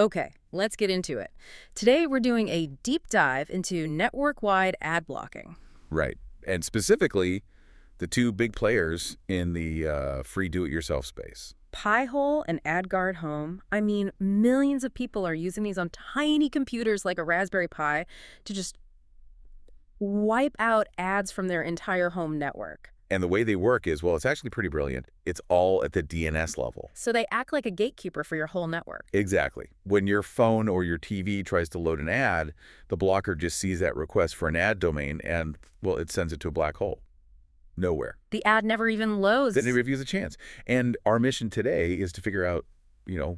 Okay, let's get into it. Today we're doing a deep dive into network-wide ad blocking. Right. And specifically, the two big players in the free do-it-yourself space. Pihole and AdGuard Home. I mean, millions of people are using these on tiny computers like a Raspberry Pi to just wipe out ads from their entire home network. And the way they work is, well, it's actually pretty brilliant. It's all at the DNS level. So they act like a gatekeeper for your whole network. Exactly. When your phone or your TV tries to load an ad, the blocker just sees that request for an ad domain and, well, it sends it to a black hole. Nowhere. The ad never even loads. Then it reviews a chance. And our mission today is to figure out,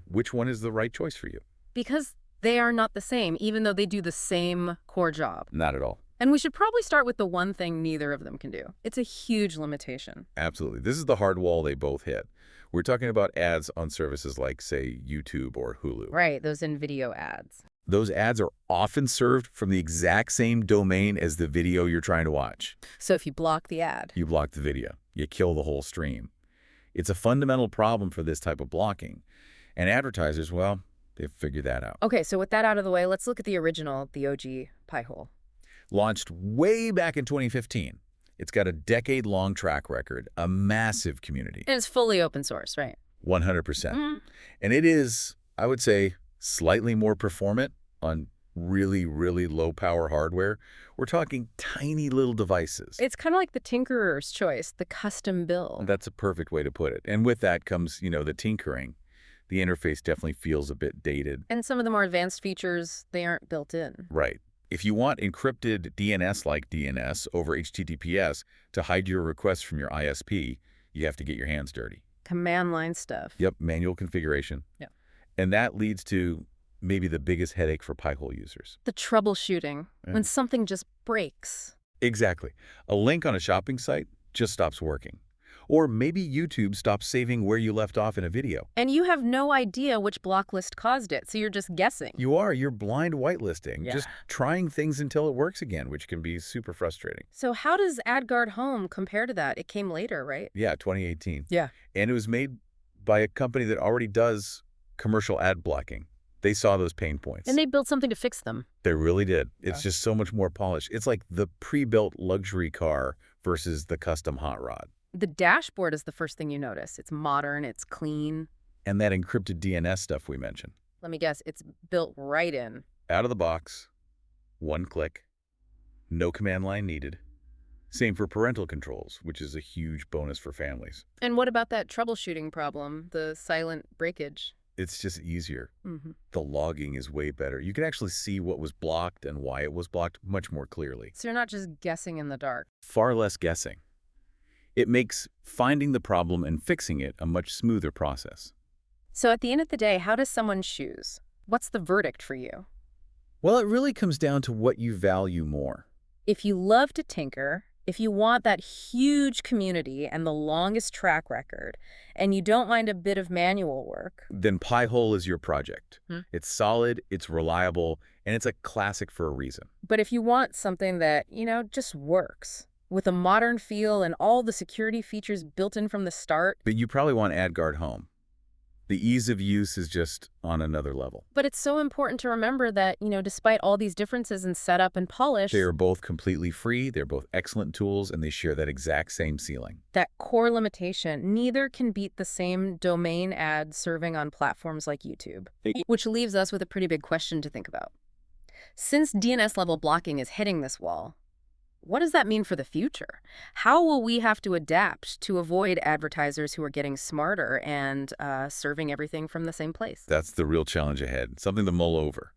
which one is the right choice for you. Because they are not the same, even though they do the same core job. Not at all. And we should probably start with the one thing neither of them can do. It's a huge limitation. Absolutely. This is the hard wall they both hit. We're talking about ads on services like, say, YouTube or Hulu. Right, those in-video ads. Those ads are often served from the exact same domain as the video you're trying to watch. So if you block the ad, You block the video. You kill the whole stream. It's a fundamental problem for this type of blocking. And advertisers, well, they've figured that out. Okay, so with that out of the way, let's look at the original, the OG Pi-hole. Launched way back in 2015. It's got a decade-long track record, a massive community. And it's fully open source, right? 100%. And it is, I would say, slightly more performant on really, really low-power hardware. We're talking tiny little devices. It's kind of like the tinkerer's choice, the custom build. That's a perfect way to put it. And with that comes, the tinkering. The interface definitely feels a bit dated. And some of the more advanced features, they aren't built in. Right. If you want encrypted DNS-like DNS over HTTPS to hide your requests from your ISP, you have to get your hands dirty. Command line stuff. Yep, manual configuration. Yeah. And that leads to maybe the biggest headache for Pi-hole users. The troubleshooting, when something just breaks. Exactly. A link on a shopping site just stops working. Or maybe YouTube stops saving where you left off in a video. And you have no idea which block list caused it, so you're just guessing. You're blind whitelisting, Yeah. just trying things until it works again, which can be super frustrating. So how does AdGuard Home compare to that? It came later, right? Yeah, 2018. Yeah. And it was made by a company that already does commercial ad blocking. They saw those pain points. And they built something to fix them. They really did. It's just so much more polished. It's like the pre-built luxury car versus the custom hot rod. The dashboard is the first thing you notice. It's modern, it's clean. And that encrypted DNS stuff we mentioned. Let me guess, it's built right in. Out of the box, one click, no command line needed. Same for parental controls, which is a huge bonus for families. And what about that troubleshooting problem, the silent breakage? It's just easier. Mm-hmm. The logging is way better. You can actually see what was blocked and why it was blocked much more clearly. So you're not just guessing in the dark. Far less guessing. It makes finding the problem and fixing it a much smoother process. So at the end of the day, how does someone choose? What's the verdict for you? Well, it really comes down to what you value more. If you love to tinker, if you want that huge community and the longest track record, and you don't mind a bit of manual work, Then Pi-hole is your project. It's solid, it's reliable, and it's a classic for a reason. but if you want something that, just works, with a modern feel and all the security features built in from the start, But you probably want AdGuard Home. The ease of use is just on another level. but it's so important to remember that, despite all these differences in setup and polish, They are both completely free, they're both excellent tools, and they share that exact same ceiling. that core limitation, neither can beat the same domain ad serving on platforms like YouTube. Which leaves us with a pretty big question to think about. Since DNS-level blocking is hitting this wall, what does that mean for the future? How will we have to adapt to avoid advertisers who are getting smarter and serving everything from the same place? That's the real challenge ahead, something to mull over.